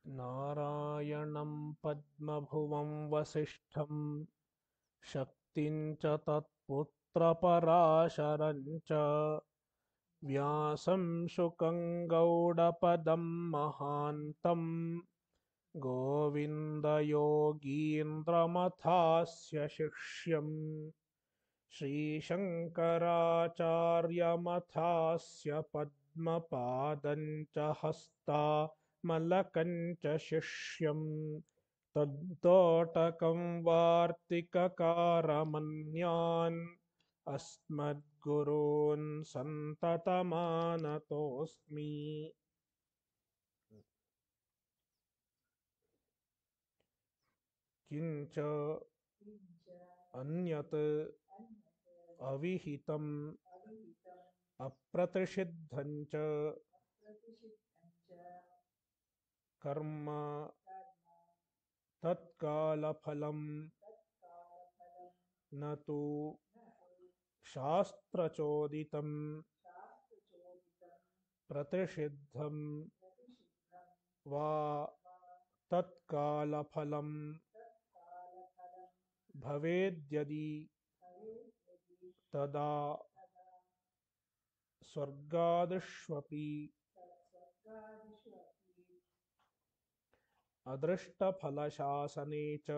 नारायणं पद्मभुवं वसिष्ठं शक्तिं च तत्पुत्रपराशरं च व्यासं शुकं गौडपदं महान्तं गोविन्दयोगीन्द्रमथास्य शिष्यं श्रीशङ्कराचार्यमथास्य पद्मपादं च हस्तामलकं च शिष्यं तद्धोटकं वार्तिककारमन्यान् अस्मद्गुरून् सन्ततमानतोऽस्मि। किञ्च अन्यत् अविहितम् अप्रतिषिद्धं च कर्म तत्कालफलं न तु शास्त्रचोदितं प्रतिषिद्धं वा तत्कालफलं भवेद्यदि तदा स्वर्गादिष्वपि अदृष्टफलशासने च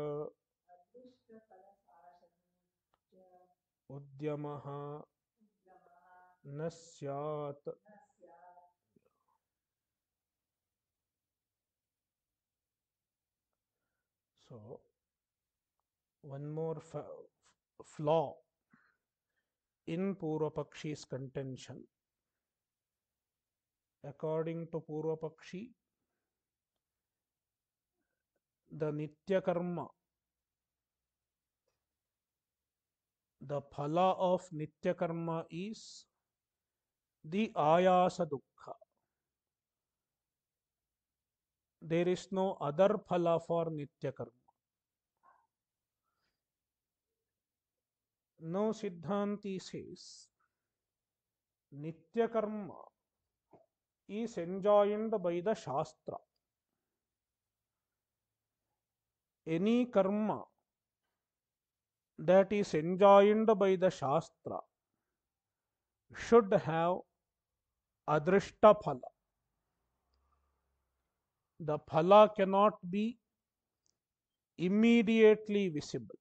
उद्यमः न स्यात्। So, one more flaw in Purvapakshi's contention. According to Purvapakshi, the Nitya Karma, the phala of Nitya Karma is the Ayasa Dukkha. There is no other phala for Nitya Karma. No, Siddhanti says Nitya Karma is enjoined by the Shastra. Any karma that is enjoined by the Shastra should have adrishta phala. The phala cannot be immediately visible.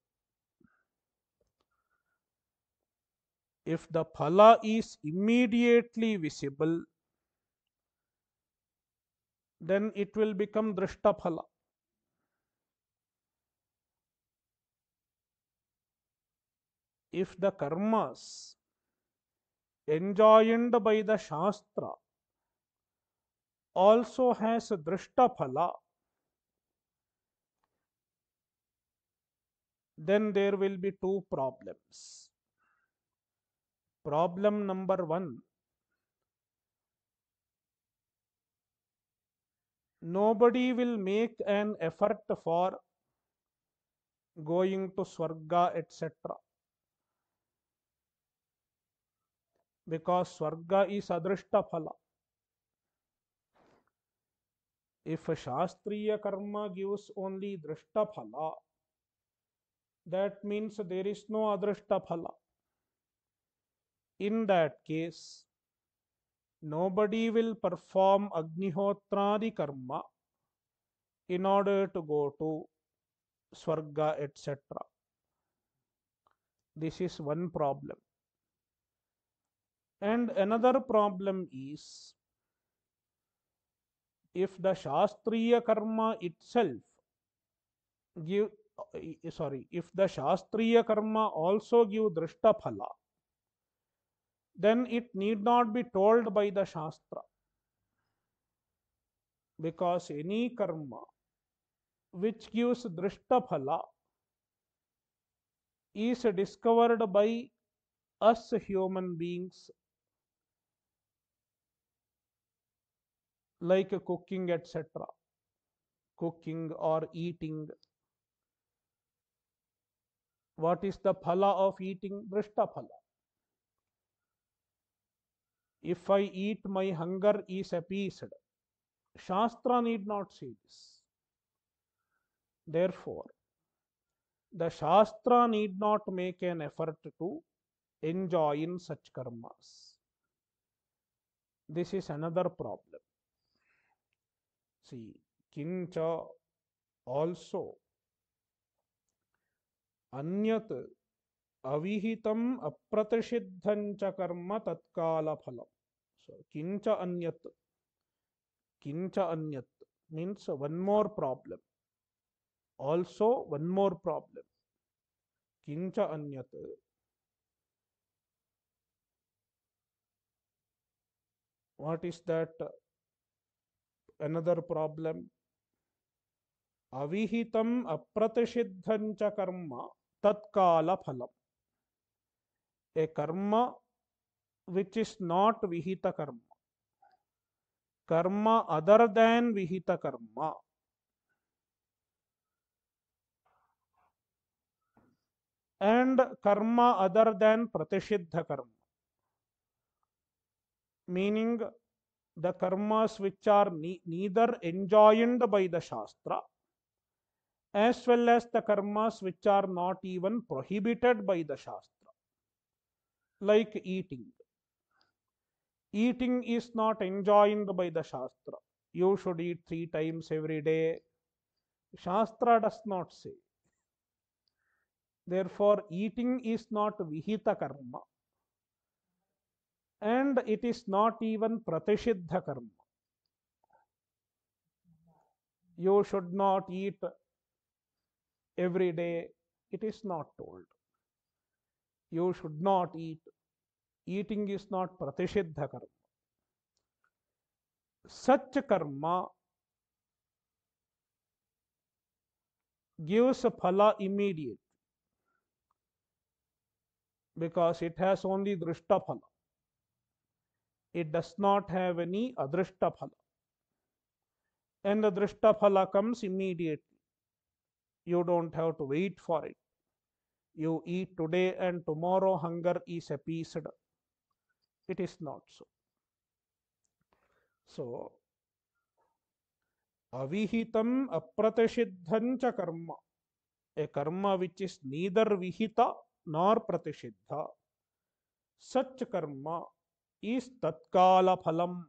If the phala is immediately visible, then it will become drishta phala. If the karmas enjoined by the Shastra also has drishta phala, then there will be two problems. Problem number one, nobody will make an effort for going to Swarga, etc. Because Swarga is adrishta phala. If Shastriya karma gives only drishta phala, that means there is no adrishta phala. In that case, nobody will perform Agnihotradi karma in order to go to Swarga, etc. This is one problem. And another problem is, if the Shastriya karma itself give, if the Shastriya karma also give drishta phala, then it need not be told by the Shastra. Because any karma which gives drishta phala is discovered by us human beings, like cooking, etc. Cooking or eating. What is the phala of eating? Drishta phala. If I eat, my hunger is appeased. Shastra need not say this. Therefore, the Shastra need not make an effort to enjoy in such karmas. This is another problem. See, kincha also anyat avihitam apratisidhancha karma tatkala phalam. So, kincha anyat means one more problem. Also, one more problem. Kincha anyat. What is that? Another problem. Avihitam apratisidhancha karma tatkala phalam. A karma which is not vihita karma. Karma other than vihita karma. And karma other than pratisiddha karma. Meaning the karmas which are neither enjoined by the Shastra as well as the karmas which are not even prohibited by the Shastra. Like eating. Eating is not enjoined by the Shastra. You should eat 3 times every day. Shastra does not say. Therefore, eating is not vihita karma. And it is not even pratisiddha karma. You should not eat every day. It is not told. You should not eat. Eating is not pratisiddha karma. Such karma gives phala immediate because it has only drishta phala. It does not have any adrishta phala. And the drishta phala comes immediately. You don't have to wait for it. You eat today and tomorrow hunger is appeased. It is not so. So, avihitam apratisiddhancha karma. A karma which is neither vihita nor pratisiddha. Such karma is tatkala phalam.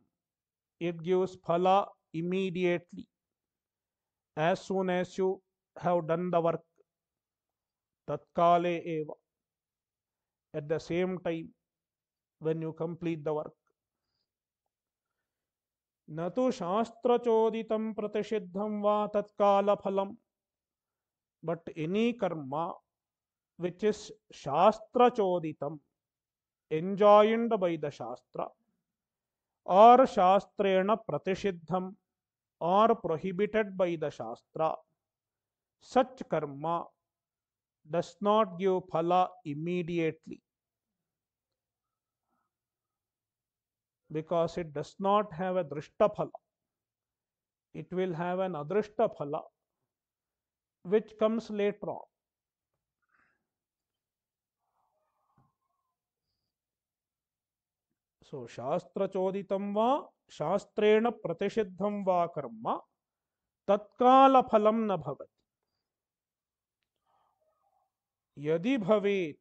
It gives phala immediately. As soon as you have done the work, tatkale eva. At the same time, when you complete the work. Natu shastra choditam pratisiddham va tatkala phalam. But any karma which is shastra choditam, enjoined by the Shastra, or shastrena pratisiddham, or prohibited by the Shastra, such karma does not give phala immediately because it does not have a drishta phala. It will have an adrishta phala which comes later on. So, shastra choditam va shastrena pratisiddham va karma tatkala phalam na bhavati. Yadi bhavet,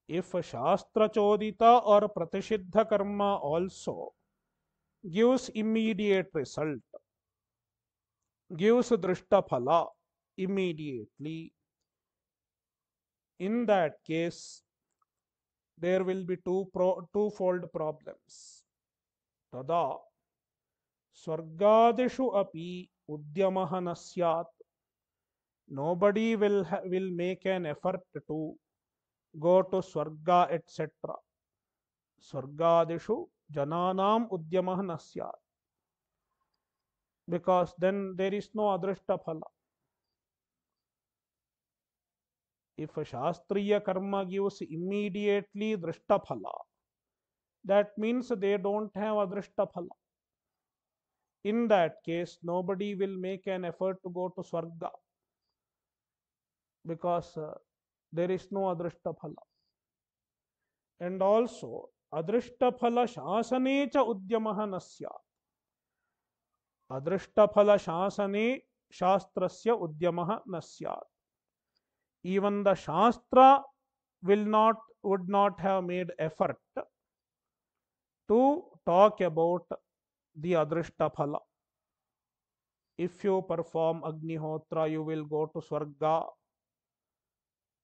if shastra chodita or pratisiddha karma also gives immediate result, gives drishta phala immediately, in that case there will be twofold problems. Tada swargadishu api udyamah na syat. Nobody will make an effort to go to swarga, etc. Swargadishu jananam udyamah na syat. Because then there is no adrishta phala. If a shastriya karma gives immediately drishta phala, that means they don't have adrishta phala. In that case, nobody will make an effort to go to swarga because there is no adrishta phala. And also, adrishta phala shasane cha udyamah na syat. Adrishta phala shasane shastrasya udyamah na syat. Even the shastra would not have made effort to talk about the adrishta phala. If you perform Agnihotra, you will go to Swarga.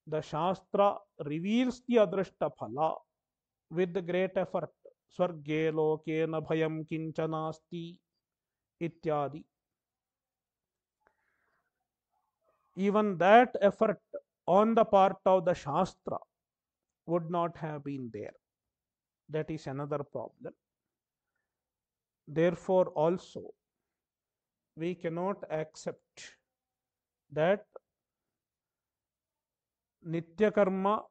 The Shastra reveals the adrishta phala with great effort. Swarge loke na bhayam kinchanasti ityadi. Even that effort on the part of the Shastra would not have been there. That is another problem. Therefore, also, we cannot accept that Nitya Karma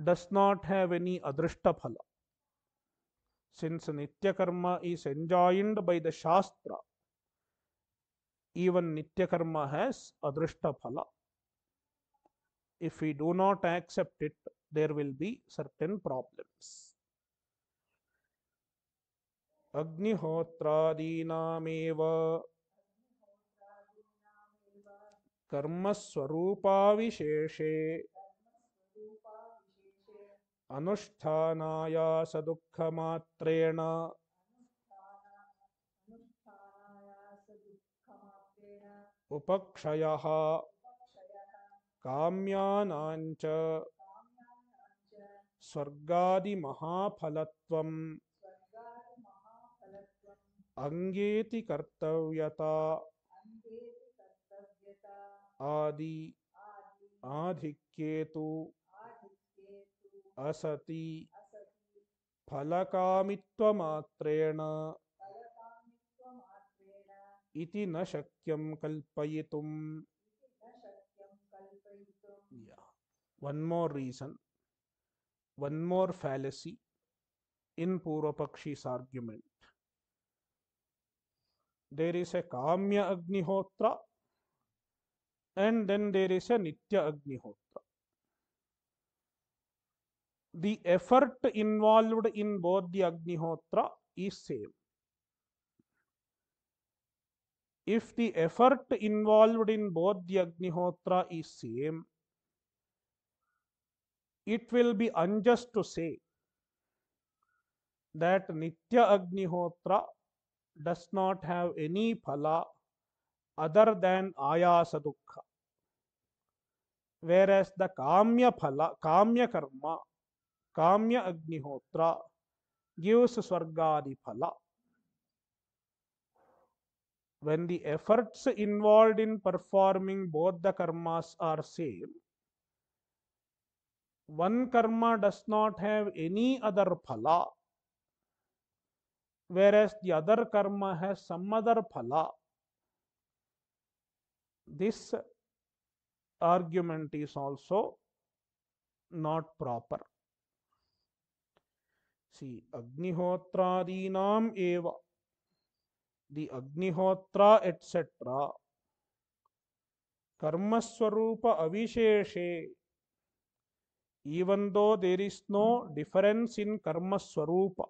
does not have any adrishta phala. Since Nitya Karma is enjoined by the Shastra, even Nitya Karma has adrishta phala. If we do not accept it, there will be certain problems. अग्निहोत्रादीनामेव कर्मस्वरूपाविशेषे अनुष्ठानायासदुःखमात्रेण उपक्षयः काम्यानाञ्च स्वर्गादिमहाफलत्वम् अंगेति कर्तव्यता आदि आधिक्येतु असति फलकामित्वमात्रेण इति न शक्यं कल्पयितुम्. One more reason, one more fallacy in Purvapakshi's argument. There is a Kamya Agnihotra and then there is a Nitya Agnihotra. The effort involved in both the Agnihotra is same. If the effort involved in both the Agnihotra is same, it will be unjust to say that Nitya Agnihotra does not have any phala other than ayasa dukkha, whereas the Kamya phala, Kamya karma, Kamya Agnihotra gives Swargadi phala. When the efforts involved in performing both the karmas are same, one karma does not have any other phala, whereas the other karma has some other phala. This argument is also not proper. See, Agnihotraadinam eva, the Agnihotra etc. Karmaswarupa avisheshe, even though there is no difference in karmaswarupa,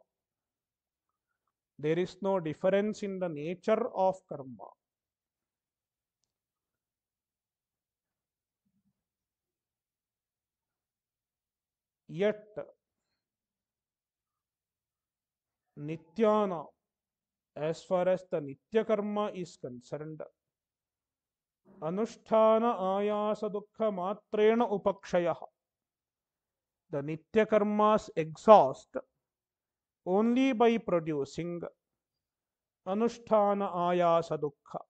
there is no difference in the nature of karma, yet Nityana, as far as the Nitya karma is concerned, Anusthana ayasa dukkha matrena upakshayah, the Nitya karmas exhaust only by producing Anusthana ayasa dukkha,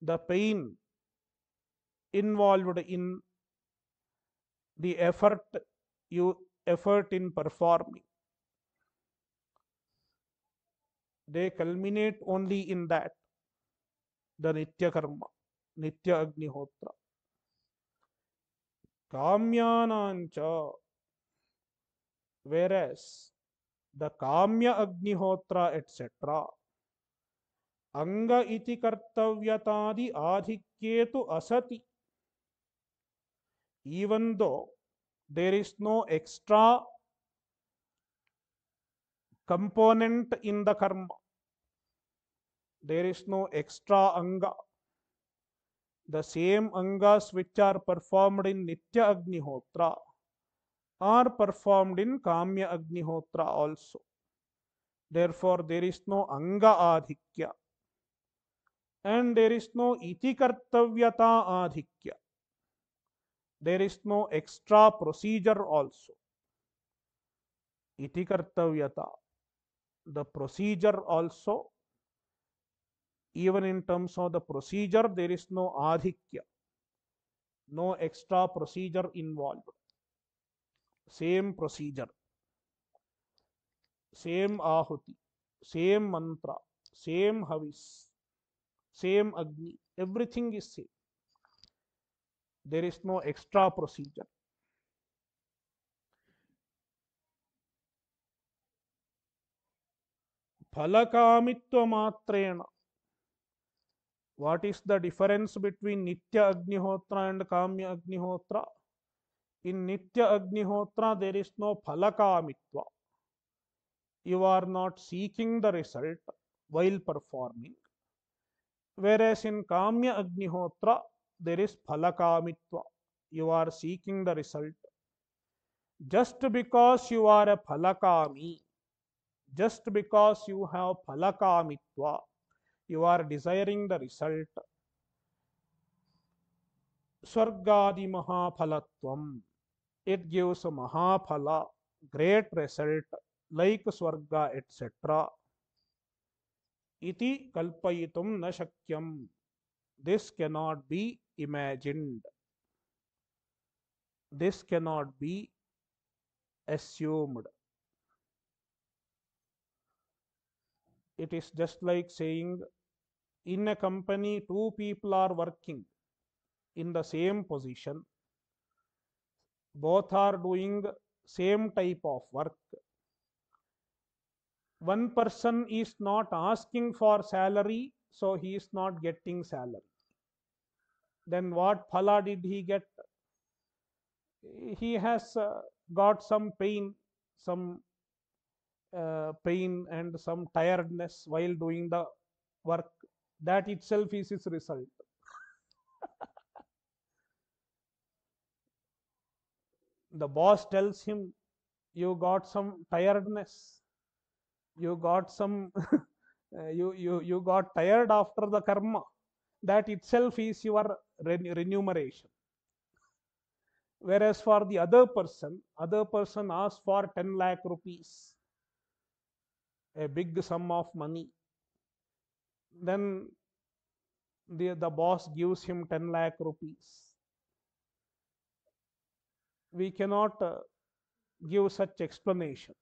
the pain involved in the effort in performing. They culminate only in that, the Nitya karma, Nitya Agnihotra. Kamyanancha, whereas the Kamya Agnihotra etc. Anga iti kartavyatadi adhikyetu asati, even though there is no extra component in the karma, There is no extra anga. The same angas which are performed in Nitya Agnihotra are performed in Kamya Agnihotra also. Therefore, there is no anga adhikya and there is no iti kartavyata adhikya. There is no extra procedure also. Iti kartavyata, the procedure also, even in terms of the procedure, there is no adhikya, no extra procedure involved. Same procedure, same ahuti, same mantra, same havis, same agni, everything is same. There is no extra procedure. Phalakamitva matrena. What is the difference between Nitya Agnihotra and Kamya Agnihotra? In Nitya Agnihotra, there is no Phalakamitva. You are not seeking the result while performing. Whereas in Kamya Agnihotra, there is Phalakamitva. You are seeking the result. Just because you are a Phalakami, just because you have Phalakamitva, you are desiring the result. Swargadi Mahaphalatvam. It gives a Mahaphala, great result, like Swarga, etc. Iti kalpayitum na shakyam. This cannot be imagined. This cannot be assumed. It is just like saying in a company, two people are working in the same position. Both are doing same type of work. One person is not asking for salary, so he is not getting salary. Then what phala did he get? He has got some pain and some tiredness while doing the work. That itself is his result. The boss tells him, you got some tiredness, you got some you got tired after the karma. That itself is your remuneration. Whereas for the other person asks for 10 lakh rupees, a big sum of money. Then the boss gives him 10 lakh rupees. We cannot give such explanation.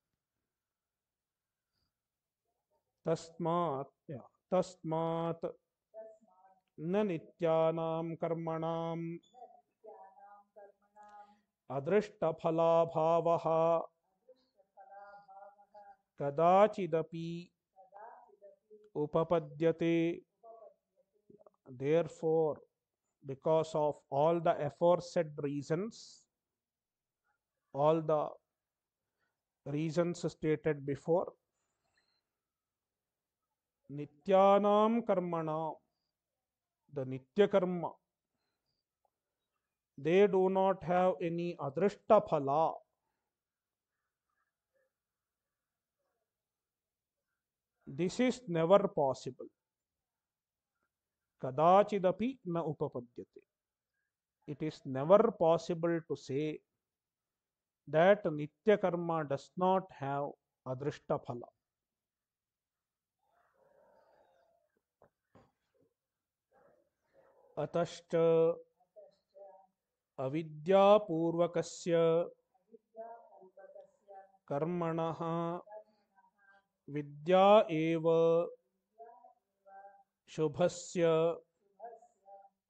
Tasmat, yeah, tasmat न नित्यानां कर्मणाम् अदृष्टफलाभावः कदाचिदपि उपपद्यते. Therefore, because of all the aforesaid reasons, all the reasons stated before, nityanam karmanam, the nitya karma, they do not have any adrishta phala. This is never possible. Kadachidapi na upapadyate. It is never possible to say that nitya karma does not have adrishta phala. अतश्च अविद्यापूर्वकस्य कर्मणः विद्या एव शुभस्य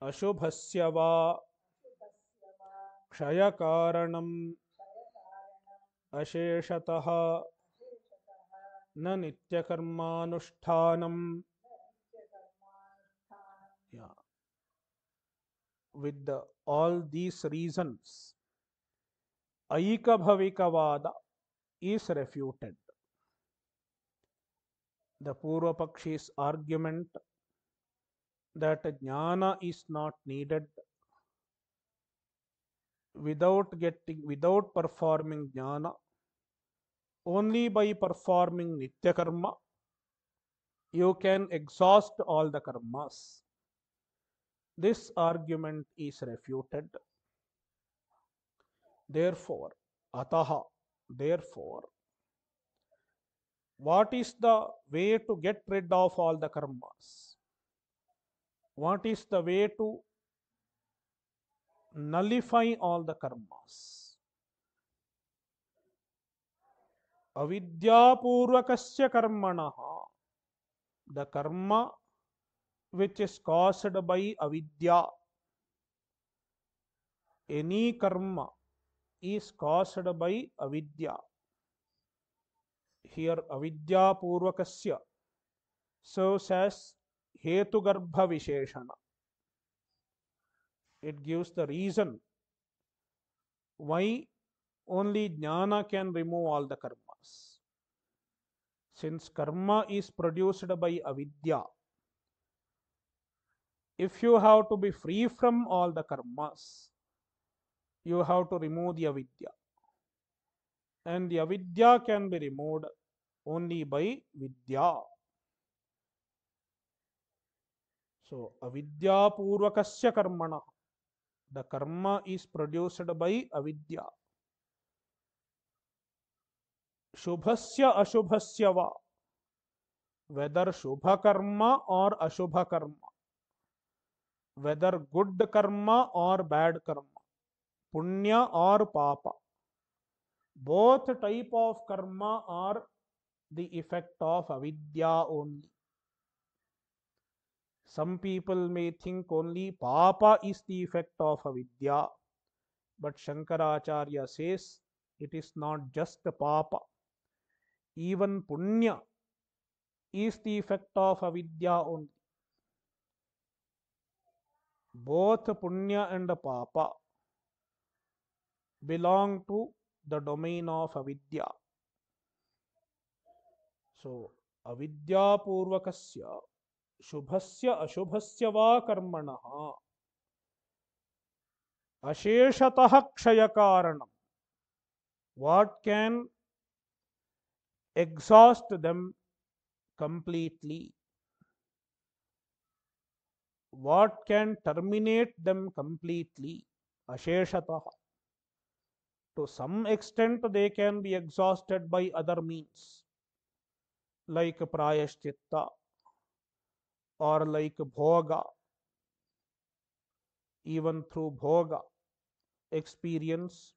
अशुभस्य वा क्षयकारणम् अशेषतः न नित्यकर्मानुष्ठानम्. Yeah. With all these reasons, Aikabhavikavada is refuted. The Purva Pakshi's argument that jnana is not needed without performing jnana, only by performing nitya karma you can exhaust all the karmas. This argument is refuted. Therefore, ataha, therefore, what is the way to get rid of all the karmas? What is the way to nullify all the karmas? Avidyapurvakasya karmanaha, the karma which is caused by avidya. Any karma is caused by avidya. Here avidya purvakasya serves as hetugarbha visheshana. It gives the reason why only jnana can remove all the karmas. Since karma is produced by avidya, if you have to be free from all the karmas, you have to remove the avidya. And the avidya can be removed only by vidya. So, avidya purvakasya karmana. The karma is produced by avidya. Shubhasya ashubhasya va. Whether shubha karma or ashubha karma. Whether good karma or bad karma. Punya or papa. Both type of karma are the effect of avidya only. Some people may think only papa is the effect of avidya, but Shankaracharya says it is not just papa. Even punya is the effect of avidya only. Both punya and papa belong to the domain of avidya. So, avidya purvakasya shubhasya ashubhasya va karmanaha asheshatah kshayakaranam. What can exhaust them completely? What can terminate them completely? Asheshatah. To some extent, they can be exhausted by other means, like prayashchitta or like bhoga. Even through bhoga, experience,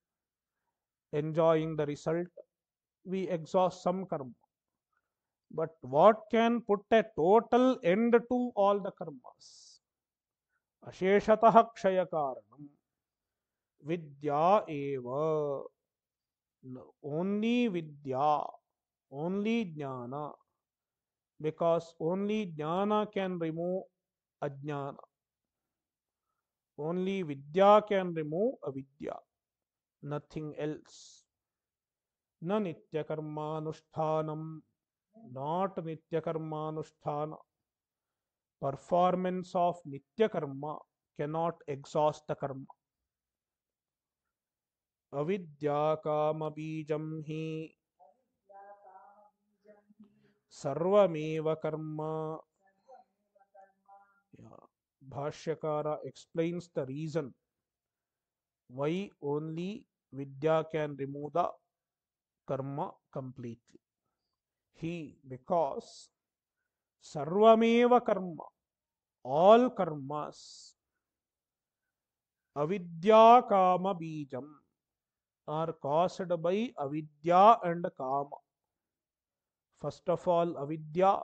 enjoying the result, we exhaust some karma. But what can put a total end to all the karmas? Asheshatah kshayakaranam. Vidya eva. No, only vidya, only jnana. Because only jnana can remove ajnana. Only vidya can remove avidya. Nothing else. Na nitya karmanushtanam. Not nitya karmanusthana. Performance of nitya karma cannot exhaust the karma. Avidya kama bijam hi sarvameva karma. Yeah. Bhashyakara explains the reason why only vidya can remove the karma completely. Because sarvameva karma, all karmas, avidya kama bijam, are caused by avidya and kama. First of all, avidya.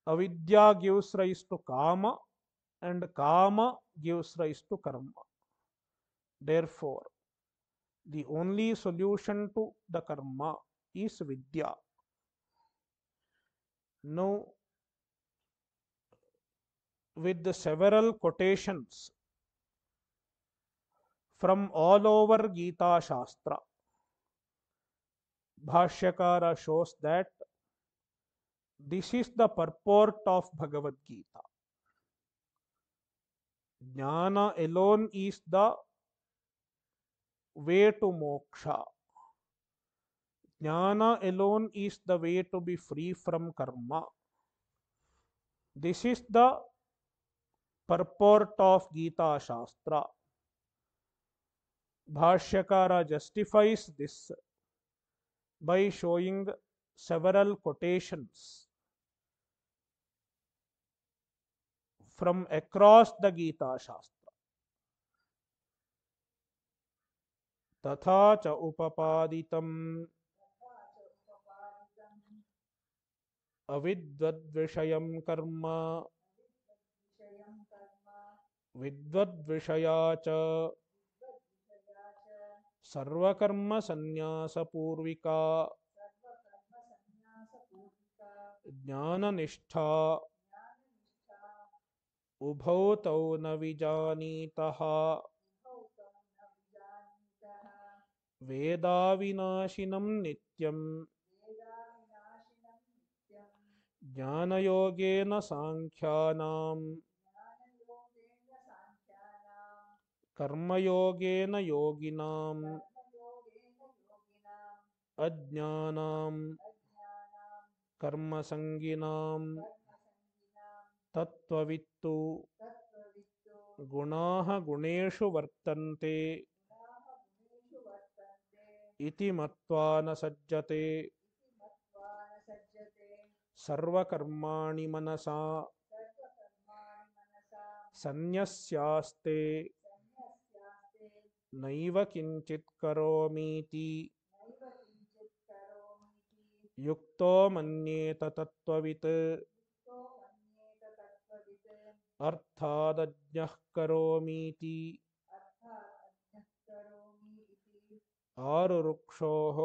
Avidya gives rise to kama, and kama gives rise to karma. Therefore, the only solution to the karma is vidya. Now, with the several quotations from all over Gita Shastra, Bhashyakara shows that This is the purport of Bhagavad Gita. Jnana alone is the way to moksha. Jnana alone is the way to be free from karma. This is the purport of Gita Shastra. Bhashyakara justifies this by showing several quotations from across the Gita Shastra. तथा च उपपादितम् अविद्वद्विषयं कर्म विद्वद्विषया च सर्वकर्मसन्न्यासपूर्विका ज्ञाननिष्ठा उभौ तौ न विजानीतः वेदाविनाशिनं नित्यं ज्ञानयोगेन सांख्यानां कर्मयोगेन योगिनाम् अज्ञानां कर्मसंगिनां तत्त्ववित्तु गुणाः गुणेषु वर्तन्ते इति मत्वा न सज्जते सर्वकर्माणि मनसा सन्न्यस्यास्ते नैव किञ्चित् करोमीति युक्तो मन्येत तत्त्ववित् अर्थादज्ञः करोमीति आरुरुक्षोः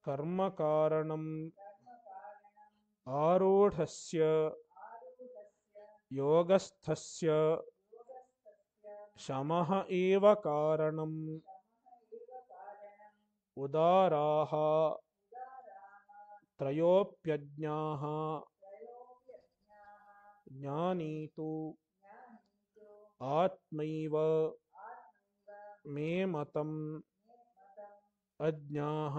कर्मकारणम् आरूढस्य योगस्थस्य शमः एव कारणम् उदाराः त्रयोप्यज्ञाः ज्ञानी तु आत्मैव मे मतम् अज्ञाः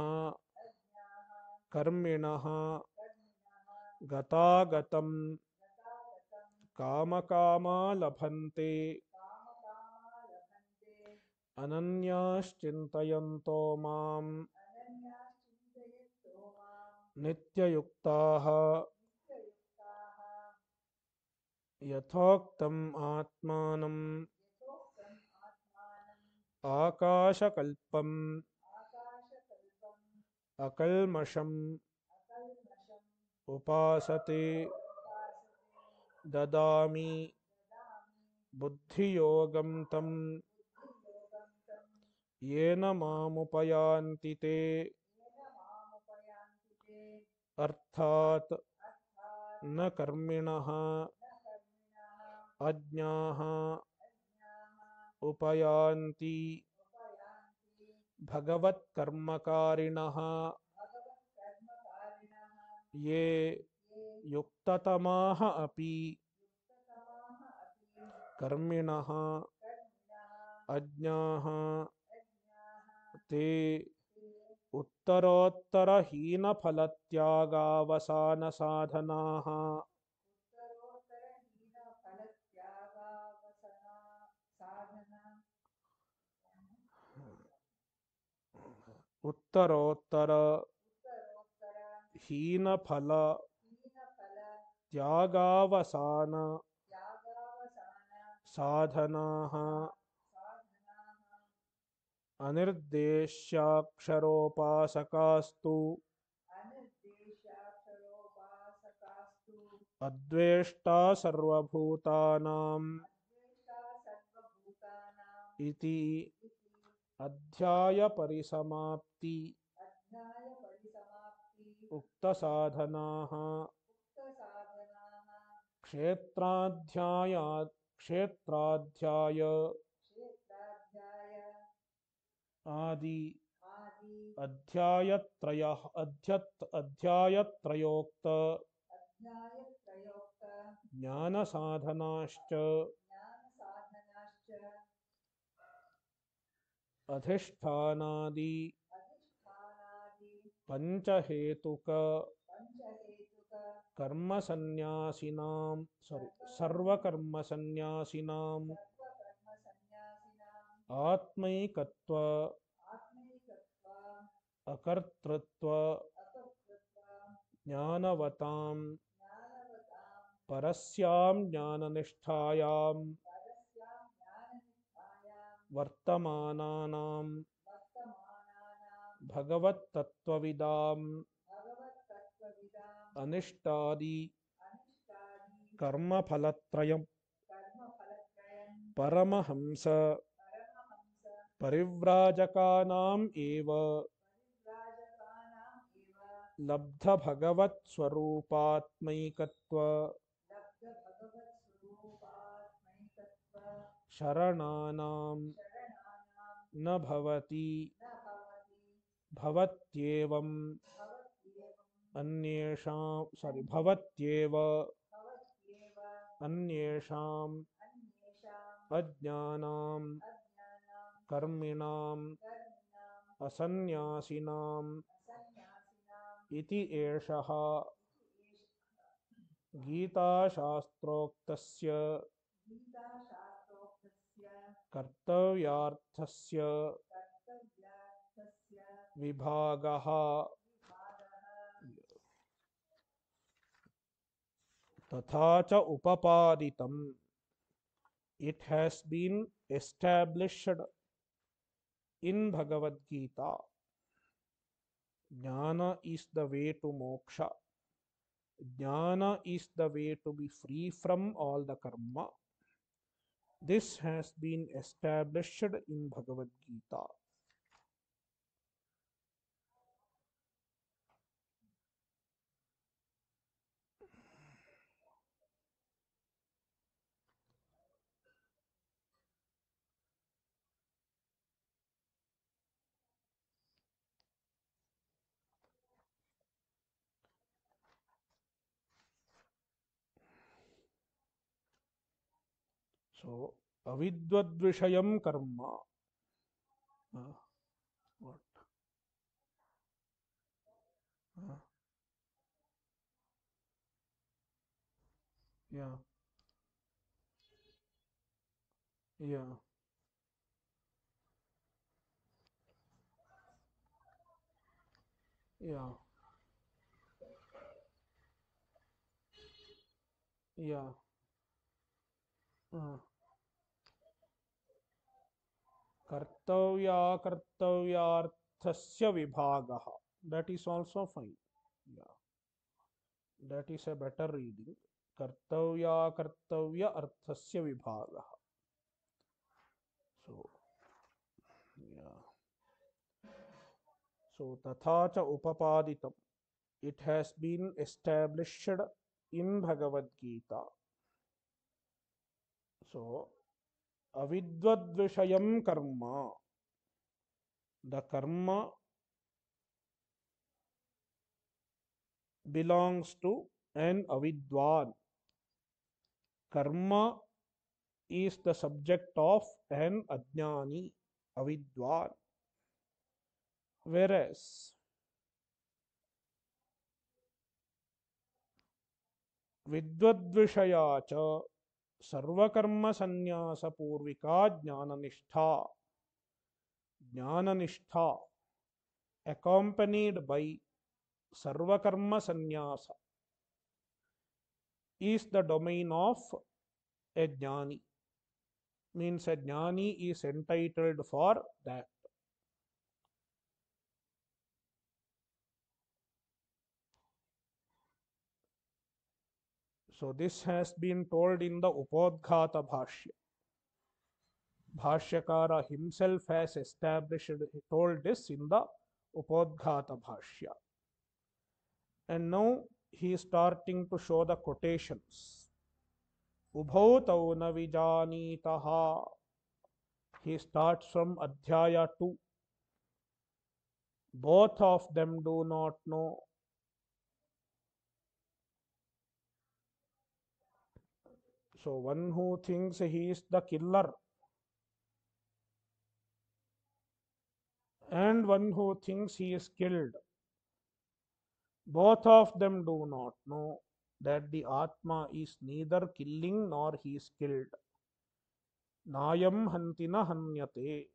कर्मिणः गतागतं कामकामा लभन्ते अनन्याश्चिन्तयन्तो मां नित्ययुक्ताः यथोक्तम् आत्मानम् आकाशकल्पम् अकल्मषम् उपासते ददामि बुद्धियोगं तं येन मामुपयान्ति ते अर्थात् न कर्मिणः अज्ञाः उपयान्ति भगवत्कर्मकारिणः ये युक्ततमाः अपि कर्मिणः अज्ञाः ते उत्तरोत्तरहीनफलत्यागावसानसाधनाः उत्तरोत्तर हीनफल त्यागावसान साधनाः अनिर्देश्याक्षरोपासकास्तु अद्वेष्टा सर्वभूतानां इति अध्याय परिसमाप्ति उक्तसाधनाः क्षेत्राध्याय आदि अध्यायत्रयोक्त ज्ञानसाधनाश्च अधिष्ठानादि पंचहेतुक कर्मसन्न्यासिनां सर्वकर्मसन्न्यासिनां आत्मैकत्व अकर्तृत्व ज्ञानवतां परस्यां ज्ञाननिष्ठायां वर्तमानानां भगवत्तत्त्वविदाम् अनिष्टादि कर्मफलत्रयम् परमहंस परिव्राजकानाम् एव लब्धभगवत्स्वरूपात्मैकत्व शरणानां न भवति भवत्येवम् भवत्येव अन्येषाम् अज्ञानां कर्मिणाम् असन्न्यासिनाम् इति एषः गीताशास्त्रोक्तस्य कर्तव्यार्थस्य विभागः तथा च उपपादितम्. It has been established in Bhagavad Gita. Jnana is the way to moksha. Jnana is the way to be free from all the karma. This has been established in Bhagavad Gita. So, avidvadvishayam karma. What? Yeah. Yeah. Yeah. Yeah. Kartavya kartavyarthasya vibhagah. That is also fine. Yeah. That is a better reading. Kartavya kartavya arthasya vibhagah. So, yeah. So, tatha cha upapaditam. It has been established in Bhagavad Gita. So, avidvadvishayam karma. The karma belongs to an avidwan. Karma is the subject of an ajnani, avidwan. Whereas विद्वद्विषया च सर्वकर्म संन्यास Poorvika ज्ञाननिष्ठा ज्ञाननिष्ठा accompanied by sarvakarma sannyasa is the domain of a jnani. Means a jnani is entitled for that. So this has been told in the Upodghata Bhashya. Bhashyakara himself has told this in the Upodghata Bhashya. And now he is starting to show the quotations. Ubhau tau na vijanitaha. He starts from Adhyaya 2. Both of them do not know. So one who thinks he is the killer and one who thinks he is killed, both of them do not know that the Atma is neither killing nor he is killed. Nayam hantina hanyate.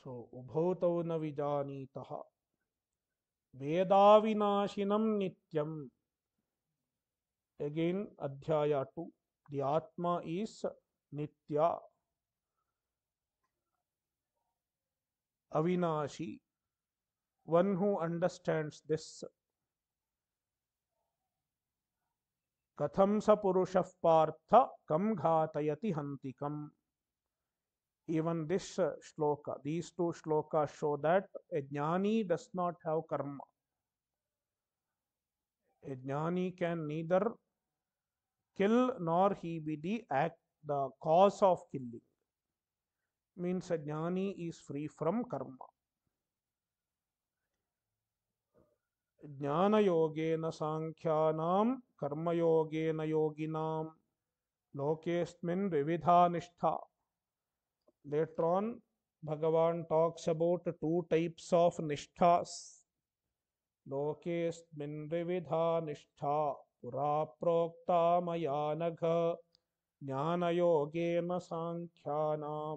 So ubhautau na vijanitaha. Vedavinashinam nityam. Again, Adhyaya 2. The Atma is Nitya, Avinashi. One who understands this. Katham sa purushah partha kam ghatayati hantikam. Even this shloka, these two shlokas show that a jnani does not have karma. A jnani can neither kill nor he be the cause of killing. Means a jnani is free from karma. ज्ञानयोगेन सांख्यानां कर्मयोगेन योगिनां लोकेस्मिन् विविधा निष्ठा. Later on, Bhagavan talks about two types of nishthas. लोकेस्मिन् विविधा निष्ठा पुरा प्रोक्ता मया नघ ज्ञानयोगेन सांख्यानां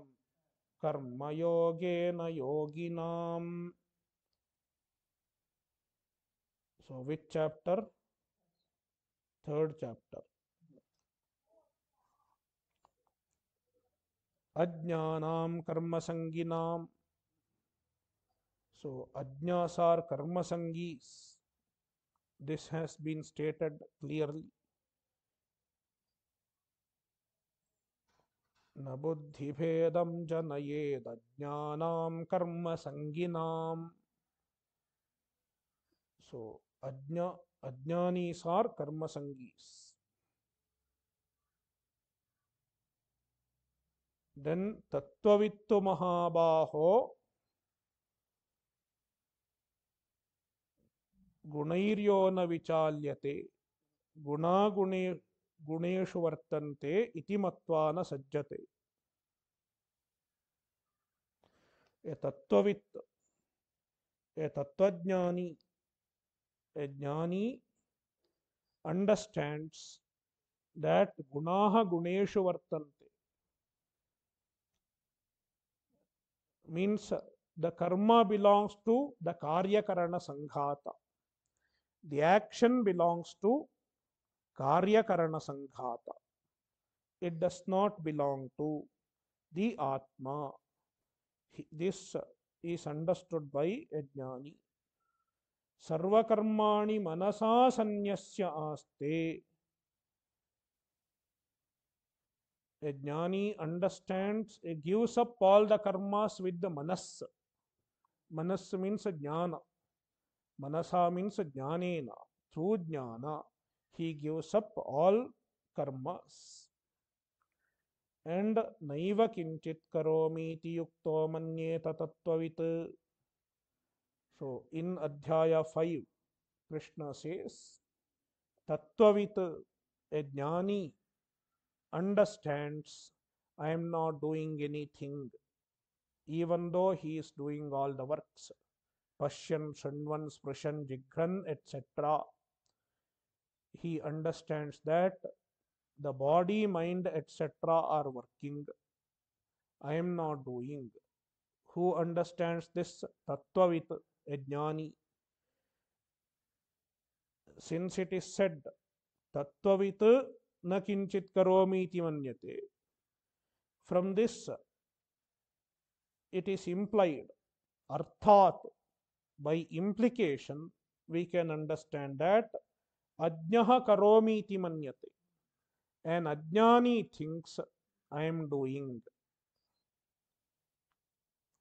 कर्मयोगेन योगिनां. So which chapter? Third chapter. Ajnanam karma sanginam. So ajnas are karma sangis. This has been stated clearly. Na buddhi bhedam janayed ajnanam karma sanginam. So ajnanis are karma sangis. Then tattvavittu mahabaho गुणैर्यो न विचाल्यते गुणागुणे गुणेषु वर्तन्ते इति मत्वा न सज्जते. A tattvavitt, a tattvajnani, a jnani understands that gunaha guneshu vartante. Means the karma belongs to the karya karana sanghata. The action belongs to karya karana sanghata. It does not belong to the atma. This is understood by a jnani. Sarvakarmani manasa sanyasya aste. A jnani understands, gives up all the karmas with the manas. Manas means jnana. Manasa means jnanena. Through jnana, he gives up all karmas. And naiva kinchit karomi iti yukto manyeta tattvavit. So in Adhyaya 5, Krishna says, Tattvavit, a jnani, understands I am not doing anything, even though he is doing all the works. Pashyan, Shanvan, Sprishan, Jigran, etc. He understands that the body, mind, etc. are working. I am not doing. Who understands this? Tattvavit, a jnani. Since it is said, Tattvavit na kinchit karomi iti manyate. From this, it is implied, arthat, by implication, we can understand that ajnaha karomi iti manyate. An ajnani thinks I am doing.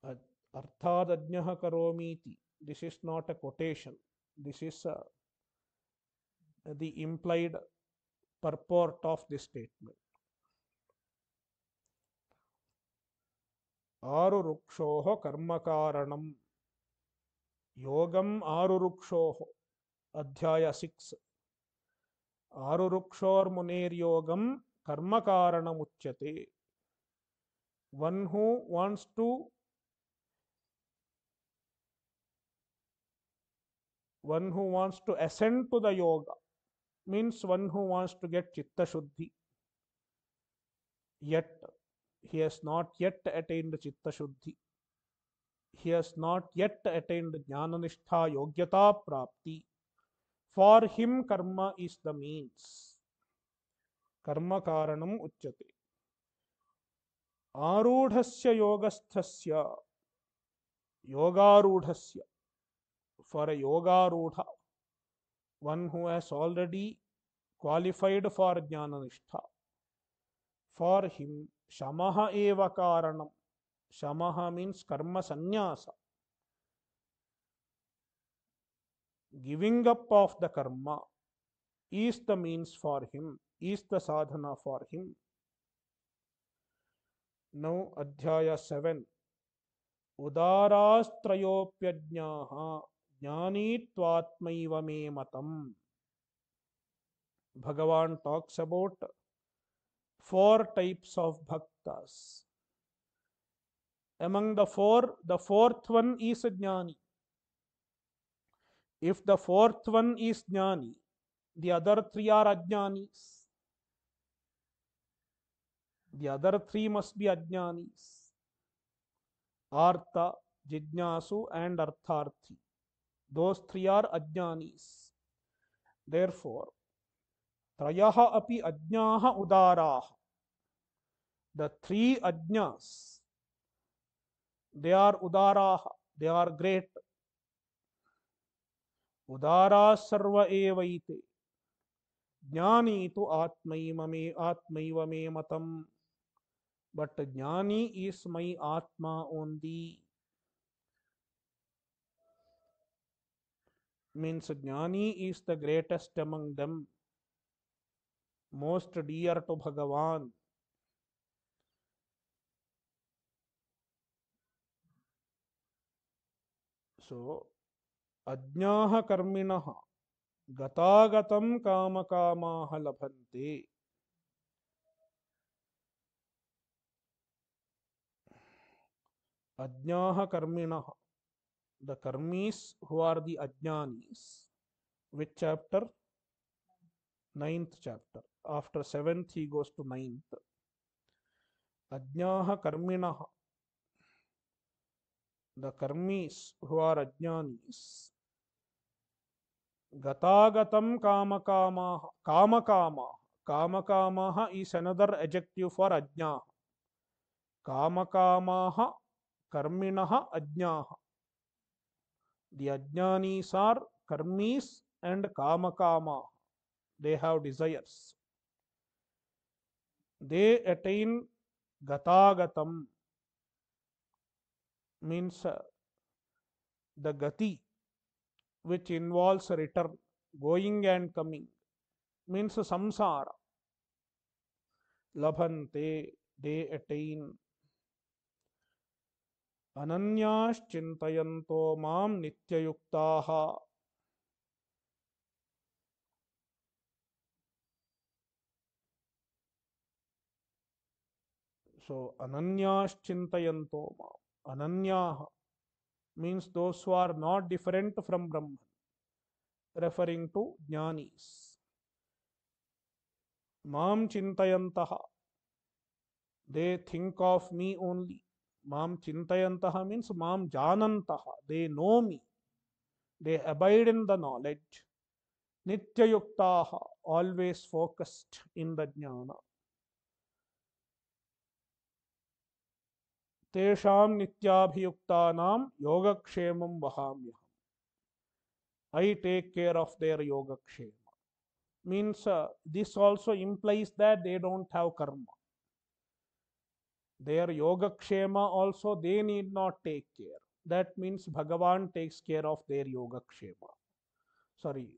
Arthat ajnaha karomi iti. This is not a quotation. This is the implied purport of this statement. आरुरुक्षोः कर्मकारणम् योगम् आरुरुक्षोः अध्याय 6 आरुरुक्षोर्मुनेर्योगम् कर्मकारणमुच्यते. One who wants to ascend to the yoga means one who wants to get chitta shuddhi, yet he has not yet attained chitta shuddhi, he has not yet attained jnana nishtha yogyata prapti. For him karma is the means. Karma karanam uchyate. Arudhasya yogasthasya yogarudhasya, for a yogarudha, one who has already qualified for jnana nishtha, for him shamaha eva karanam. Shamaha means karma sannyasa, giving up of the karma is the means for him, is the sadhana for him. Now Adhyaya 7. Udarastrayopyajnaha jnanitvatmaiva me matam. Bhagavan talks about 4 types of bhaktas. Among the 4, the 4th one is a jnani. If the 4th one is jnani, the other 3 are ajnanis. The other 3 must be ajnanis. Artha, Jijnasu and Artharthi. Those 3 are ajnanis. Therefore, Trayaha api ajnaha udaraha. The 3 ajnas, they are udaraha, they are great. Udara sarva evaite. Jnani tu atmaiva me matam. But jnani is my atma only. Means jnani is the greatest among them, most dear to Bhagavan. So, ajnaha karminaha gatagatam kamakamaha labhante. Ajnaha karminaha, the karmis who are the ajnanis. Which chapter? 9th chapter. After 7th he goes to 9th. Ajnaha karminaha, the karmis who are ajnanis. Gatagatam kamakamaha. Kamakamaha. Kamakamaha is another adjective for ajnaha. Kamakamaha karminaha ajnaha. The ajnanis are karmis and kamakamaha. They have desires. They attain gatagatam, means the gati, which involves return, going and coming, means samsara. Labhante, they attain. Ananyas chintayanto mam nityayuktaha. So ananyas chintayanto mam. Ananyaha means those who are not different from Brahman, referring to jnanis. Mam chintayantaha, they think of me only. Mam chintayantaha means mam janantaha, they know me, they abide in the knowledge. Nityayuktaha, always focused in the jnana. Tesham nityabhiyuktanam yogakshemam vahamyaham. I take care of their yogakshema. Means this also implies that they don't have karma. Their yogakshema also they need not take care. That means Bhagavan takes care of their yogakshema. sorry,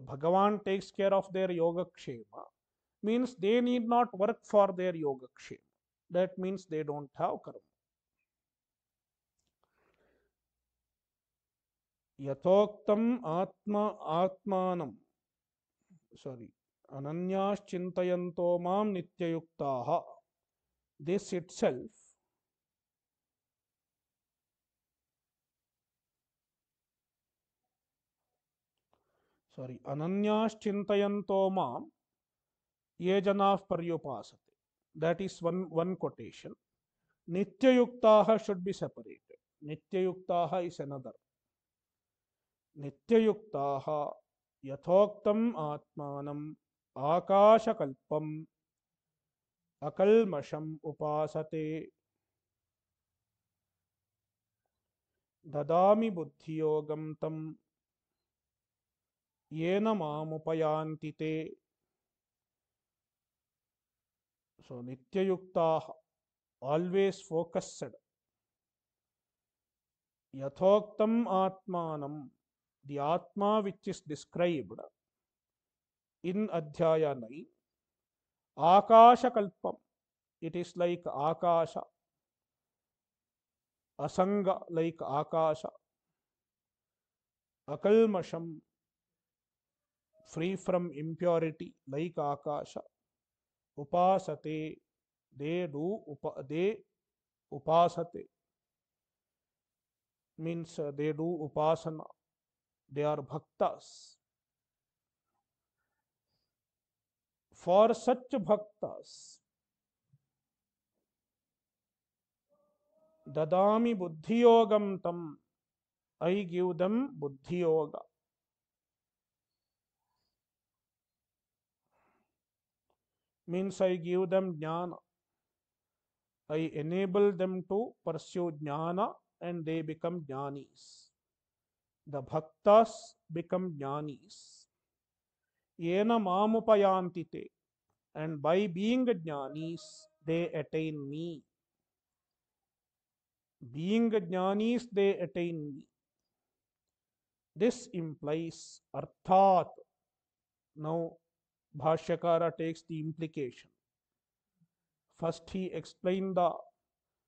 Bhagavan takes care of their yogakshema, means they need not work for their yogakshema. That means they don't have karma. Yathoktam atmanam, sorry, ananyas mam nityayuktaha. This itself, sorry, ananyas mam ye janah paryupasate. That is one quotation. Nityayuktaha should be separated. Nityayuktaha is another. Nityayuktaha yathoktam atmanam akashakalpam akalmasham upasate dadami buddhiyogam tam yena mamupayanti te. So nityayuktaha, always focused. Yathoktam atmanam, the atma which is described in Adhyaya 9, Akasha Kalpam, it is like Akasha, Asanga like Akasha, Akalmasham, free from impurity like Akasha, Upasate, they upasate, means they do upasana, they are bhaktas. For such bhaktas, dadami buddhiyogam tam, I give them buddhiyoga. Means I give them jnana. I enable them to pursue jnana and they become jnanis. The bhaktas become jnanis. Yena mamupayanti te. And by being jnanis, they attain me. Being jnanis, they attain me. This implies arthat. Now, Bhashyakara takes the implication. First, he explained the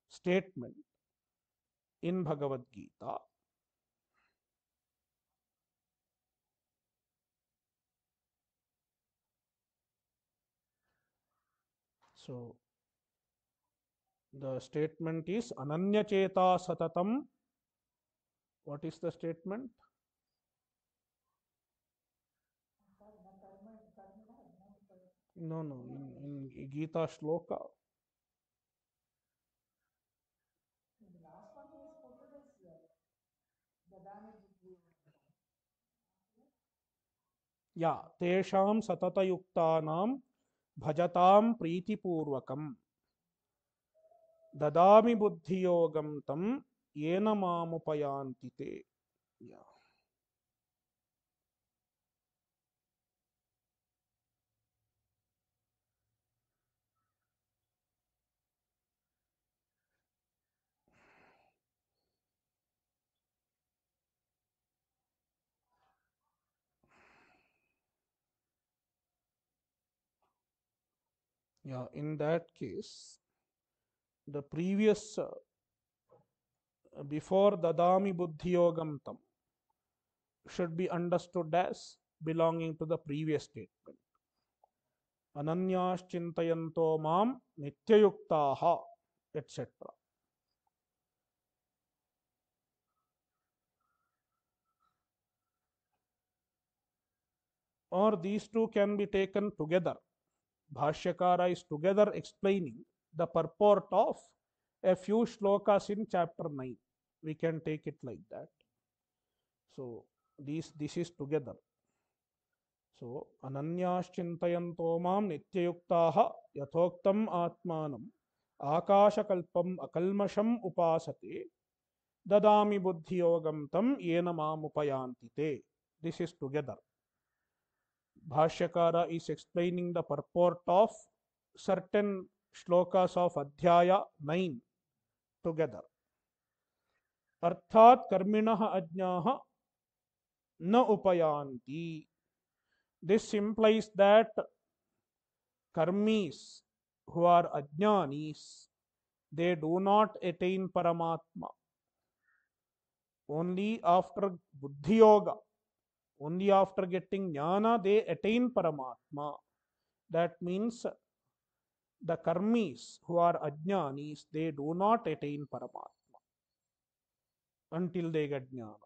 statement in Bhagavad Gita. So, the statement is Ananya Cheta Satatam. What is the statement? No, in Gita Shloka. Yeah, Tesham Satatayuktanam Bhajatam Pritipurvakam Dadami Buddhiyogam Tam Yena Mamupayanti te. Yeah. Yeah, in that case, the previous before Dadami Buddhiyogam Tam should be understood as belonging to the previous statement. Ananyas Chintayanto Mam Nityayuktaha, etc. Or these two can be taken together. Bhashyakara is together explaining the purport of a few shlokas in chapter 9. We can take it like that. So this is together. So Ananyas Chintayanto Mam Nityayuktaha Yathoktam Atmanam Akashakalpam Akalmasham Upasate Dadami Buddhiyogam Tam Yena Mamupayanti te. This is together. Bhashyakara is explaining the purport of certain shlokas of Adhyaya 9 together. Arthat karminah ajnaha na upayanti. This implies that karmis who are ajnanis, they do not attain Paramatma. Only after Buddhi Yoga, only after getting jnana, they attain Paramatma. That means the karmis who are ajnanis, they do not attain Paramatma until they get jnana.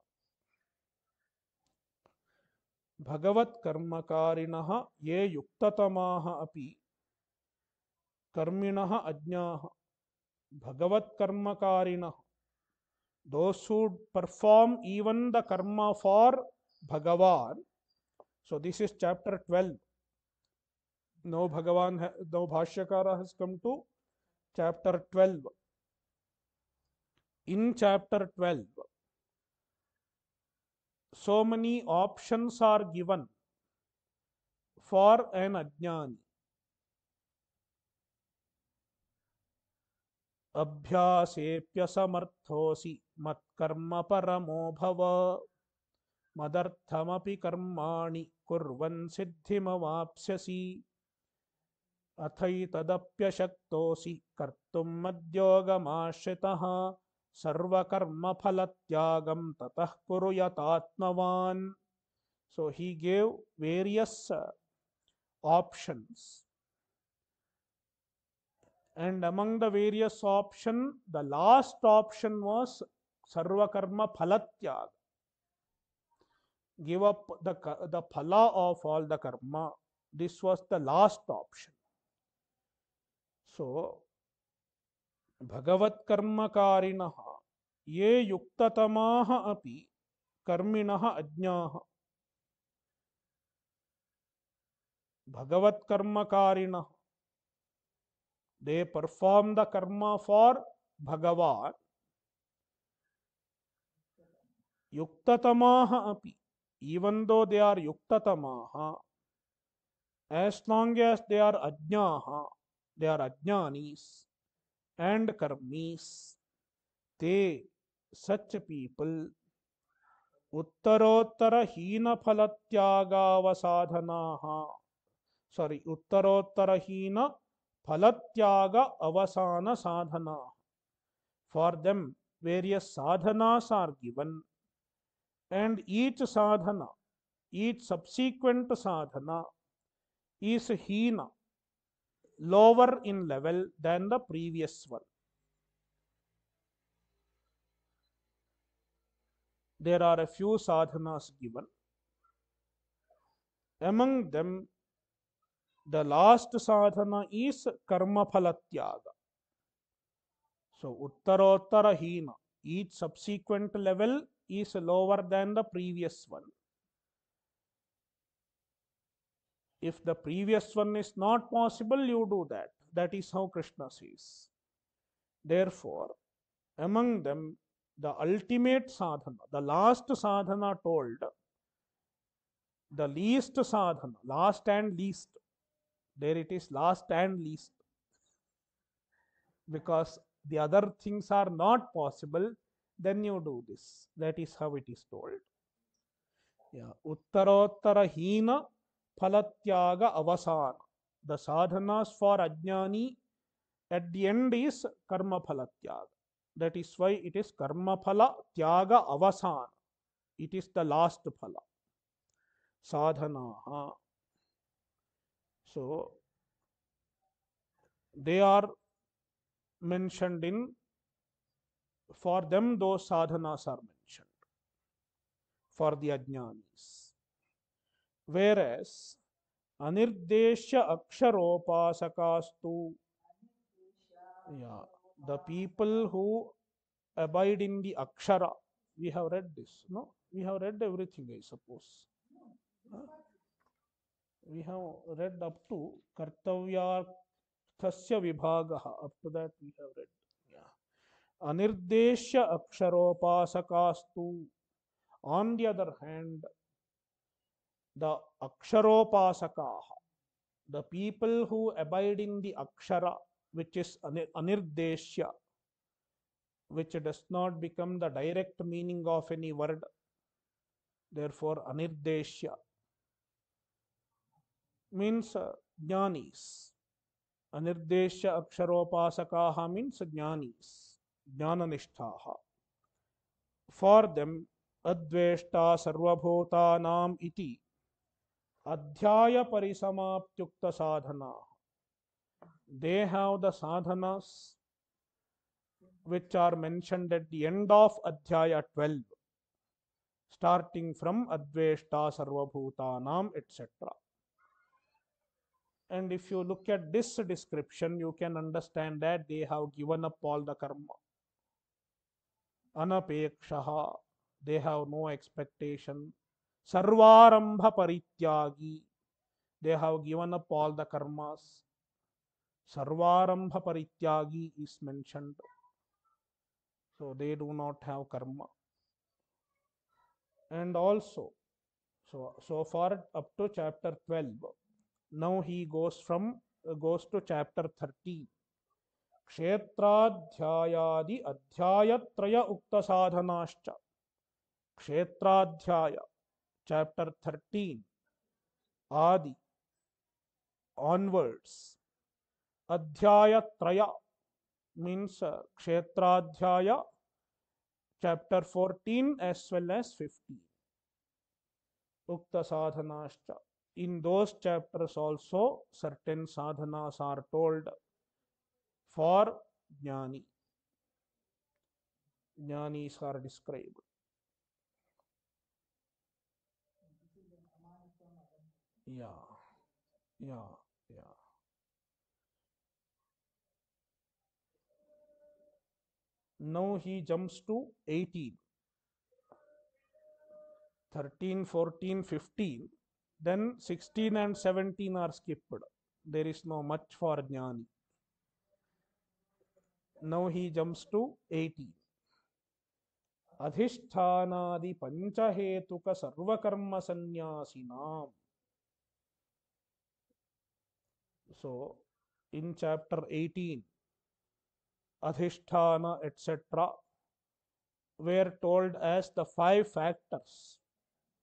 Bhagavat karmakarinaha ye yuktatamaha api karminaha ajnaha. Bhagavat karmakarinaha, those who perform even the karma for Bhagavan. So this is chapter 12. Now now Bhashyakara has come to chapter 12. In chapter 12, so many options are given for an ajnani. Abhyasephyasamarthosi matkarma paramo bhava madarthamapi karmani kurvan siddhimavapsyasi अथैतदप्यशक्तोऽसि कर्तुं मद्योगमाश्रितः सर्वकर्मफलत्यागं ततः कुरु यतात्मवान्. So he gave various options, and among the various options, the last option was sarvakarma phalatyaga. Give up the phala of all the karma. This was the last option. So भगवत् कर्मकारिणः ये युक्ततमाः अपि कर्मिणः अज्ञाः. भगवत् कर्मकारिणः, they perform the karma for Bhagavan. Yuktatamaha api, even though they are yuktatamaha, as long as they are ajnaha, they are ajnanis and karmis, they, such people, उत्तरोत्तर हीन फलत्यागावसाधनाः, sorry, उत्तरोत्तर हीन फलत्याga avasana sadhana. For them, various sadhanas are given, and each sadhana, each subsequent sadhana is hina, lower in level than the previous one. There are a few sadhanas given. Among them, the last sadhana is karma phalatyaga. So, uttarottara hina, each subsequent level is lower than the previous one. If the previous one is not possible, you do that. That is how Krishna says. Therefore, among them, the ultimate sadhana, the last sadhana told, the least sadhana, last and least, there it is last and least, because the other things are not possible, then you do this. That is how it is told. Yeah, uttarottara hina phalatyaga avasana. The sadhanas for ajnani at the end is karma phalatyaga. That is why it is karma phala tyaga avasana. It is the last phala. Sadhana. So they are mentioned in, for them those sadhanas are mentioned for the ajnanis. Whereas anirdeshya aksharopasakastu, yeah, the people who abide in the akshara. We have read this, no? We have read everything, I suppose. We have read up to kartavyarthasya vibhagaha. Up to that we have read. Yeah. Anirdeshya aksharopasakastu. On the other hand, the aksharopasakaha, the people who abide in the akshara, which is anirdeshya, which does not become the direct meaning of any word, Therefore, anirdeshya means jnanis. Anirdeshya aksharopasakaha means jnanis, jnananishtaha. For them, adveshta sarvabhutanam iti adhyaya parisamaptyukta sadhana. They have the sadhanas which are mentioned at the end of Adhyaya 12, starting from Adveshta Sarvabhutanam, etc. And if you look at this description, you can understand that they have given up all the karma. Anapekshaha, they have no expectation. Sarvarambha parityagi, they have given up all the karmas. Sarvarambha parityagi is mentioned. So they do not have karma. And also, so far up to chapter 12. Now he goes to chapter 13. Kshetradhyayadi adhyayatraya ukta sadhanascha. Kshetradhyaya, chapter 13, Adi, onwards. Adhyayatraya means Kshetradhyaya, chapter 14 as well as 15. Ukta sadhanascha. In those chapters also, certain sadhanas are told for jnani. Jnanis are described. Yeah, yeah, yeah. Now he jumps to 18, 13, 14, 15. Then 16 and 17 are skipped. There is no much for jnani. Now he jumps to 18. Adhishthānādi panchahetuka sarvakarma sannyasinam. So, in chapter 18, Adhishthana, etc., were told as the 5 factors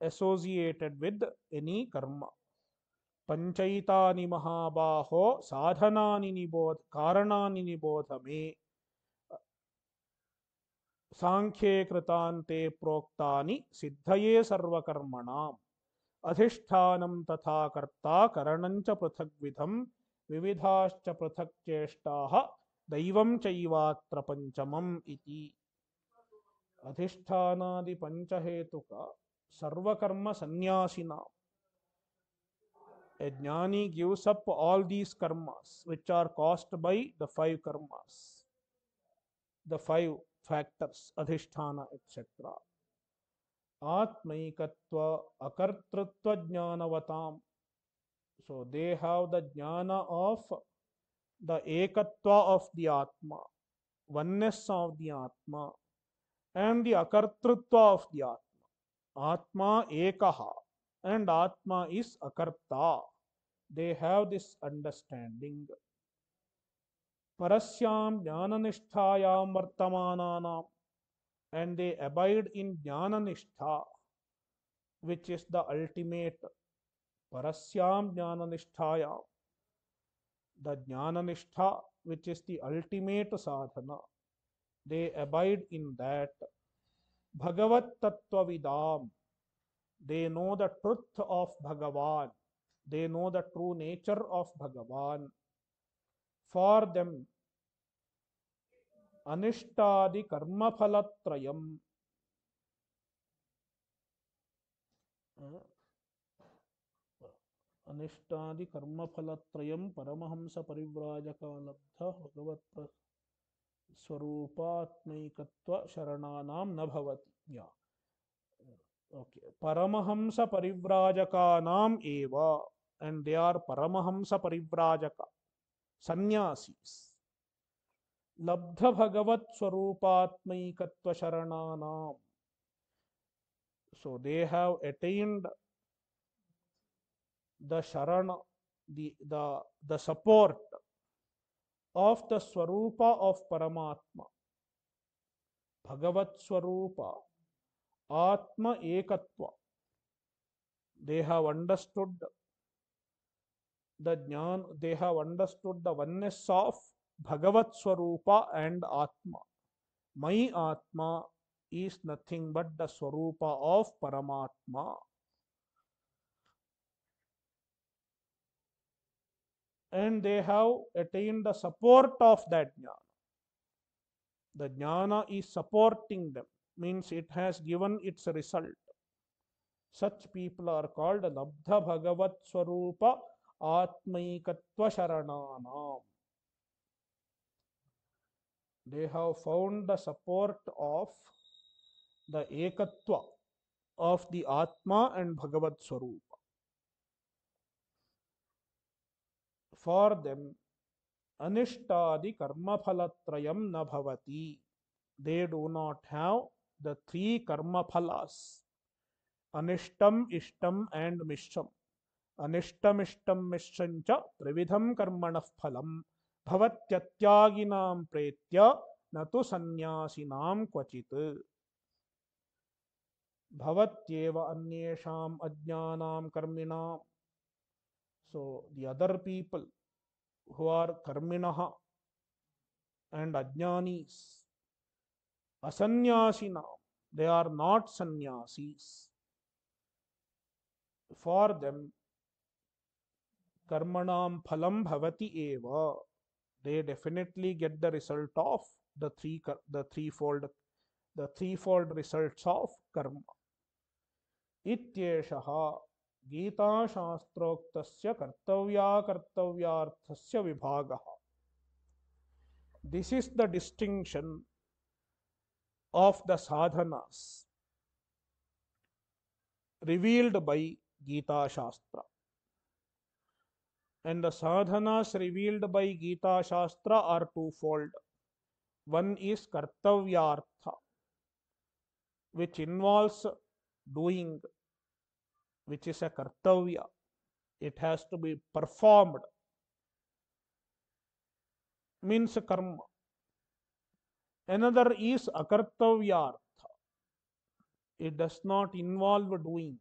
associated with any karma. Panchaitani mahabaho sadhanani nibodh karanani nibodhame सांख्ये कृतान्ते प्रोक्तानि सिद्धये सर्वकर्मणाम् अधिष्ठानं तथा कर्ता करणं च पृथग्विधं विविधाश्च पृथक् चेष्टाः दैवं चैवात्र पंचमम् इति. अधिष्ठानादि पंचहेतुक सर्वकर्म संन्यासिना. A jnani gives up all these karmas which are caused by the 5 karmas, the 5 factors, adhisthana, etc. Atmaikatva akartrutva jnanavatam. So they have the jnana of the ekatva of the Atma, oneness of the Atma, and the akartrutva of the Atma. Atma ekaha, and Atma is akarta. They have this understanding. Parasyam jnananishthayam vartamananam, and they abide in jnananishtha, which is the ultimate. Parasyam jnananisthayam, the jnananishtha, which is the ultimate sadhana. They abide in that. Bhagavat tattva vidam, they know the truth of Bhagavan. They know the true nature of Bhagavan. For them, anishtadi karma phalatrayam. Anishtadi karma phalatrayam paramahamsa parivrajaka labdha bhagavat swarupatmaikatva sharananam na bhavati. Yeah. Okay. Paramahamsa parivrajakanam eva, and they are Paramahamsa parivrajaka, sannyasis. Labdha bhagavat swarupatmaikatva sharananam. So they have attained the sharana, the support of the swarupa of Paramatma. Bhagavat swarupa, Atma ekatva. They have understood the jnana, they have understood the oneness of Bhagavat Swarupa and Atma. My Atma is nothing but the Swarupa of Paramatma. And they have attained the support of that jnana. The jnana is supporting them, means it has given its result. Such people are called Labdha Bhagavat Swarupa Atmaikatva Sharananam. They have found the support of the Ekatva of the Atma and Bhagavat Swarupa. For them, Anishtadi Karma Phalatrayam na bhavati. They do not have the three karma phalas, Anishtam, Ishtam, and Mishram. Anishtam, Ishtam, Mishram cha trividham karmanah phalam bhavatyatyaginaam pretya natu sannyasinam kvachit. Bhavatyeva anyesham ajnanam karminam. So the other people who are karminaha and ajnanis, asannyasinam, they are not sannyasis. For them, karmanam phalam bhavati eva. They definitely get the result of the threefold results of karma. Ityeshaha Gita Shastroktasya Kartavyarthasya Vibhagaha. This is the distinction of the sadhanas revealed by Gita Shastra. And the sadhanas revealed by Gita Shastra are twofold. One is Kartavyartha, which involves doing, which is a Kartavya. It has to be performed, means karma. Another is Akartavyartha. It does not involve doing.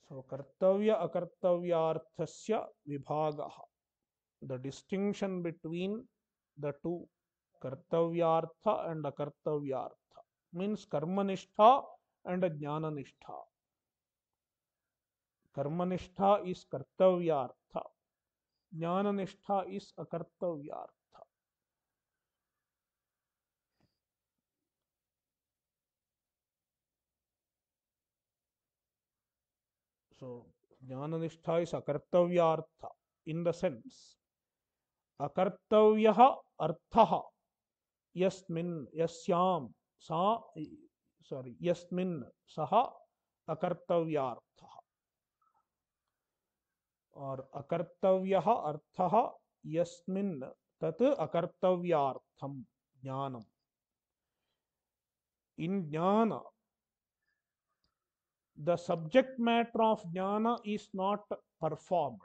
So, Kartavya Akartavyarthasya Vibhagaha. The distinction between the two, Kartavyartha and Akartavyartha, means Karmanishtha and Jnananishtha. Karmanishtha is Kartavyartha. Jnananishtha is Akartavyartha. So, Jnananishtha is Akartavyartha in the sense Akartavyaha Arthaha Yasmin Yasyam Sa Yasmin Saha Akartavyartha or Akartavyaha Arthaha Yasmin Tat Akartavyartham Jnanam. In Jnana, the subject matter of Jnana is not performed.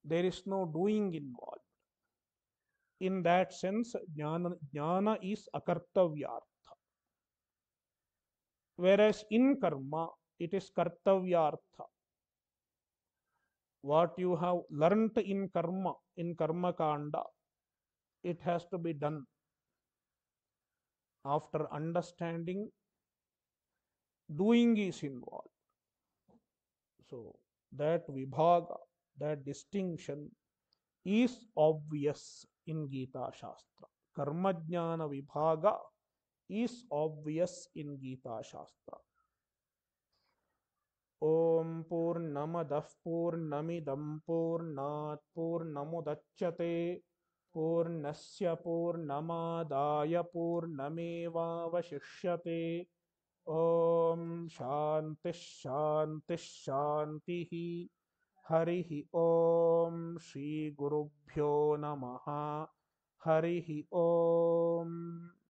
There is no doing involved. In that sense, jnana is akartavyartha. Whereas in karma, it is kartavyartha. What you have learnt in karma kanda, it has to be done. After understanding, doing is involved. So that vibhaga, that distinction is obvious in Gita Shastra. Karma jnana vibhaga is obvious in Gita Shastra. Om Purnamadah Purnamidam Purnat Purnamudachyate Purnasya Purnamadaya Purnamevavashishyate. Om Shanti Shanti Shanti. Harihi Om Shri Gurubhyo Namaha. Harihi Om.